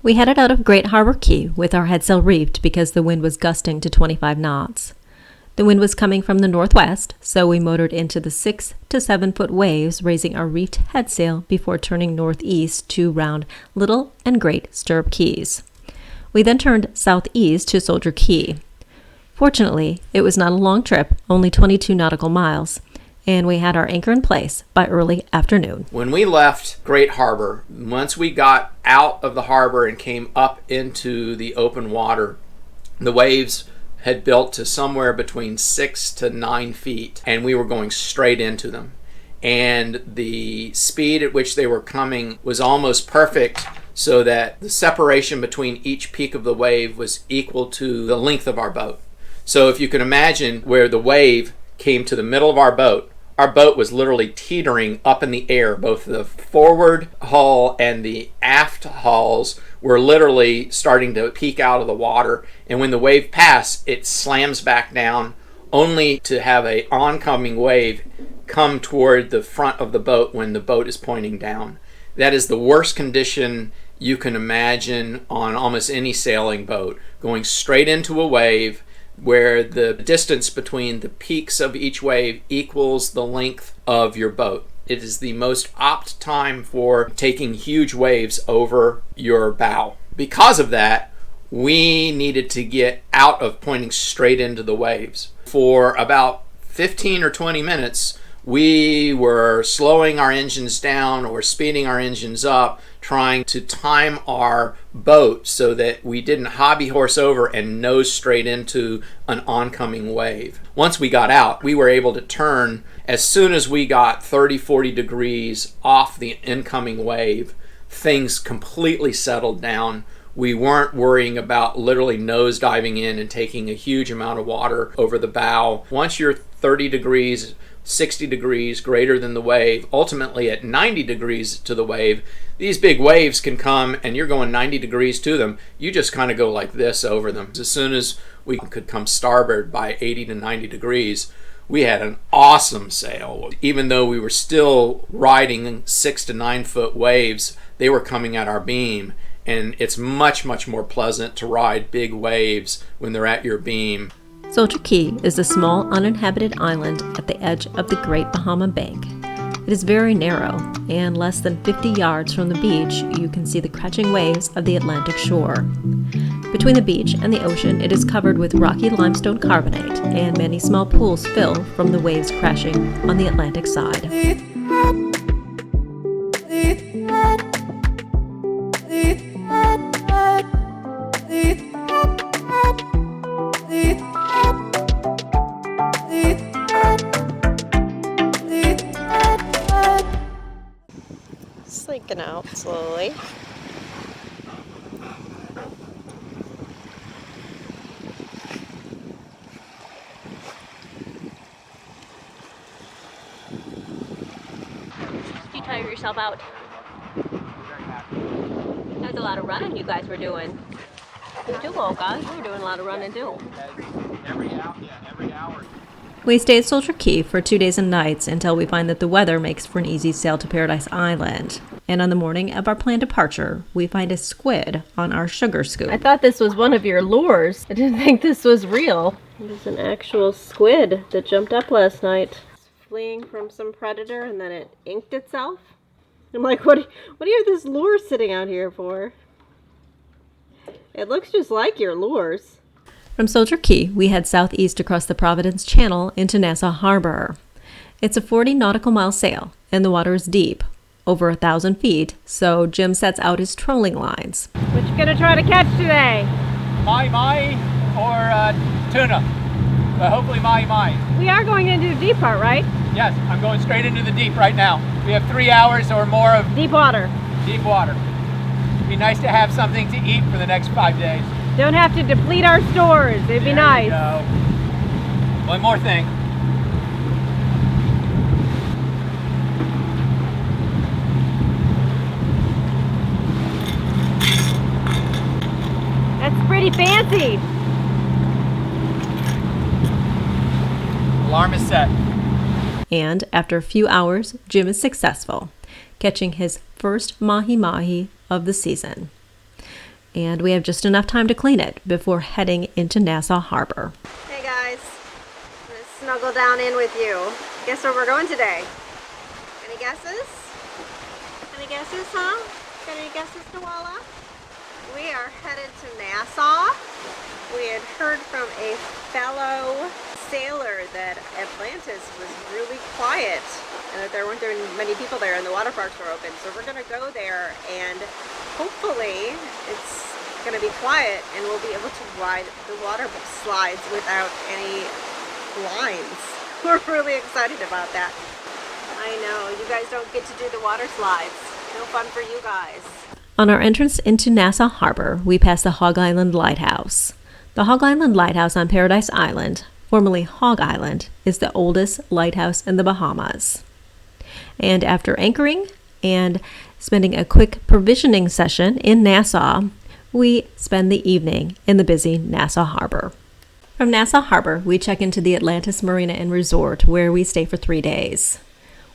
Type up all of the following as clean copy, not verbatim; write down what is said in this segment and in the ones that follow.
We headed out of Great Harbor Key with our headsail reefed because the wind was gusting to 25 knots. The wind was coming from the northwest, so we motored into the 6 to 7 foot waves, raising our reefed headsail before turning northeast to round Little and Great Stirrup Keys. We then turned southeast to Soldiers Cay. Fortunately, it was not a long trip, only 22 nautical miles, and we had our anchor in place by early afternoon. When we left Great Harbor, once we got out of the harbor and came up into the open water, the waves had built to somewhere between 6 to 9 feet, and we were going straight into them. And the speed at which they were coming was almost perfect, so that the separation between each peak of the wave was equal to the length of our boat. So if you can imagine where the wave came to the middle of our boat was literally teetering up in the air. Both the forward hull and the aft hulls were literally starting to peek out of the water. And when the wave passed, it slams back down, only to have an oncoming wave come toward the front of the boat when the boat is pointing down. That is the worst condition you can imagine on almost any sailing boat, going straight into a wave where the distance between the peaks of each wave equals the length of your boat. It is the most apt time for taking huge waves over your bow. Because of that, we needed to get out of pointing straight into the waves. For about 15 or 20 minutes, we were slowing our engines down or speeding our engines up, trying to time our boat so that we didn't hobby horse over and nose straight into an oncoming wave. Once we got out, we were able to turn as soon as we got 30-40 degrees off the incoming wave. Things completely settled down. We weren't worrying about literally nose diving in and taking a huge amount of water over the bow. Once you're 30 degrees, 60 degrees greater than the wave, ultimately at 90 degrees to the wave, these big waves can come and you're going 90 degrees to them. You just kind of go like this over them. As soon as we could come starboard by 80 to 90 degrees, we had an awesome sail. Even though we were still riding 6 to 9 foot waves, they were coming at our beam. And it's much, much more pleasant to ride big waves when they're at your beam. Soldiers Cay is a small uninhabited island at the edge of the Great Bahama Bank. It is very narrow, and less than 50 yards from the beach you can see the crashing waves of the Atlantic shore. Between the beach and the ocean it is covered with rocky limestone carbonate, and many small pools fill from the waves crashing on the Atlantic side. Slinking out slowly. Did you tire yourself out? That's a lot of running you guys were doing. You too, Mocha. You were doing a lot of running too. Every hour. We stay at Soldiers Cay for 2 days and nights until we find that the weather makes for an easy sail to Paradise Island. And on the morning of our planned departure, we find a squid on our sugar scoop. I thought this was one of your lures. I didn't think this was real. It was an actual squid that jumped up last night. It's fleeing from some predator and then it inked itself. I'm like, what are you this lure sitting out here for? It looks just like your lures. From Soldiers Cay, we head southeast across the Providence Channel into Nassau Harbor. It's a 40 nautical mile sail, and the water is deep, over 1,000 feet, so Jim sets out his trolling lines. What you gonna try to catch today? Mahi or tuna, but hopefully mahi. We are going into the deep part, right? Yes, I'm going straight into the deep right now. We have 3 hours or more of Deep water. deep water. It'd be nice to have something to eat for the next 5 days. Don't have to deplete our stores. It'd be nice. There you go. One more thing. That's pretty fancy. Alarm is set. And after a few hours, Jim is successful, catching his first mahi-mahi of the season. and we have just enough time to clean it before heading into Nassau Harbor. Hey guys, I'm gonna snuggle down in with you. Guess where we're going today? Any guesses? Any guesses, huh? Got any guesses, Nuala? We are headed to Nassau. We had heard from a fellow sailor that Atlantis was really quiet and that there weren't many people there and the water parks were open. So we're gonna go there and hopefully it's gonna be quiet and we'll be able to ride the water slides without any lines. We're really excited about that. I know, you guys don't get to do the water slides. No fun for you guys. On our entrance into Nassau Harbor, we pass the Hog Island Lighthouse. The Hog Island Lighthouse on Paradise Island, formerly Hog Island, is the oldest lighthouse in the Bahamas. And after anchoring and spending a quick provisioning session in Nassau, we spend the evening in the busy Nassau Harbor. From Nassau Harbor, we check into the Atlantis Marina and Resort, where we stay for 3 days.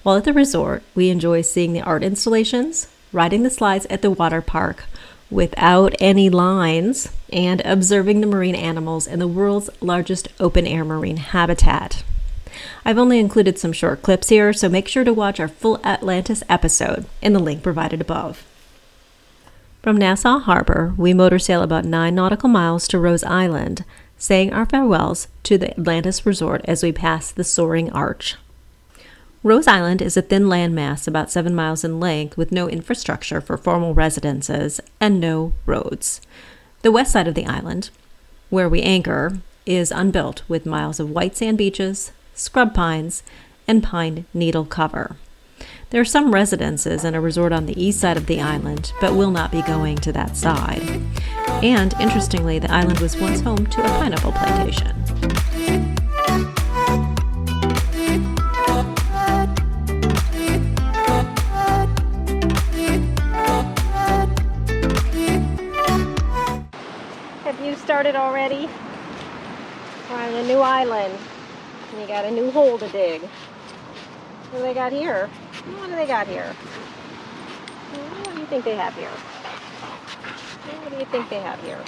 While at the resort, we enjoy seeing the art installations, riding the slides at the water park without any lines, and observing the marine animals in the world's largest open-air marine habitat. I've only included some short clips here, so make sure to watch our full Atlantis episode in the link provided above. From Nassau Harbor, we motor sail about 9 nautical miles to Rose Island, saying our farewells to the Atlantis Resort as we pass the soaring arch. Rose Island is a thin landmass about 7 miles in length with no infrastructure for formal residences and no roads. The west side of the island, where we anchor, is unbuilt with miles of white sand beaches, scrub pines, and pine needle cover. There are some residences and a resort on the east side of the island, but we'll not be going to that side. And interestingly, the island was once home to a pineapple plantation. Started already. We're on a new island and you got a new hole to dig. What do they got here? What do they got here? What do you think they have here? What do you think they have here?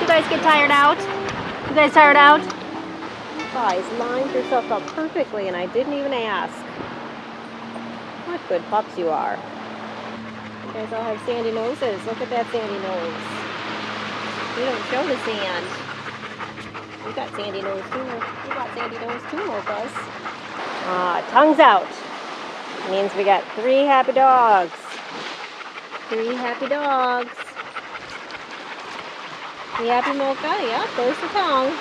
You guys get tired out? You guys tired out? You guys lined yourself up perfectly and I didn't even ask. What good pups you are. You guys all have sandy noses. Look at that sandy nose. You don't show the sand. You got sandy nose too. You got sandy nose too, Mochas. Tongues out. Means we got 3 happy dogs. 3 happy dogs. You happy, Mocha? Yep, there's the tongue.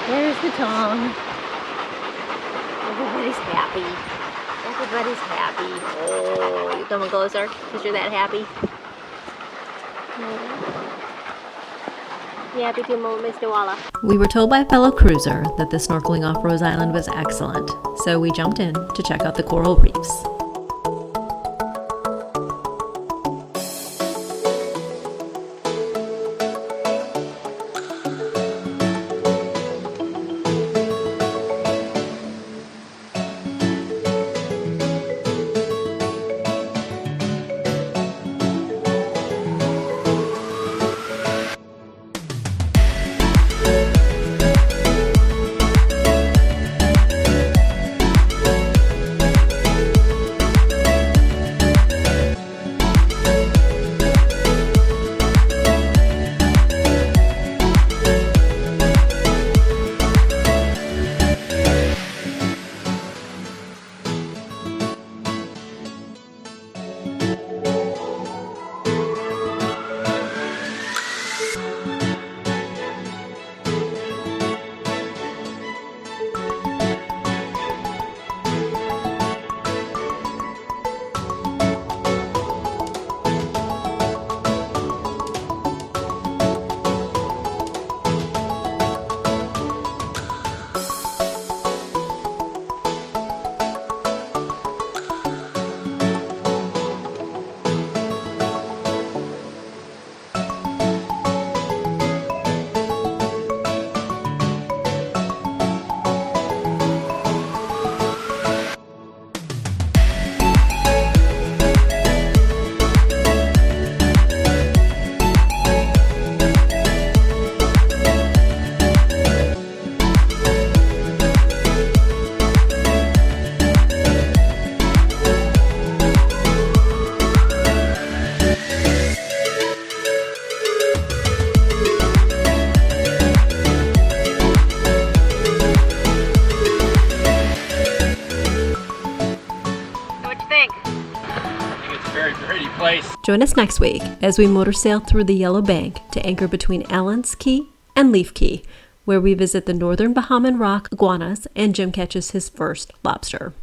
There's the tongue. Everybody's happy. Everybody's happy. Oh, you coming closer? Because you're that happy. You happy too, Miss Nuala? We were told by a fellow cruiser that the snorkeling off Rose Island was excellent, so we jumped in to check out the coral reefs. very pretty place. Join us next week as we motor sail through the Yellow Bank to anchor between Allen's Key and Leaf Key, where we visit the northern Bahamian rock iguanas and Jim catches his first lobster.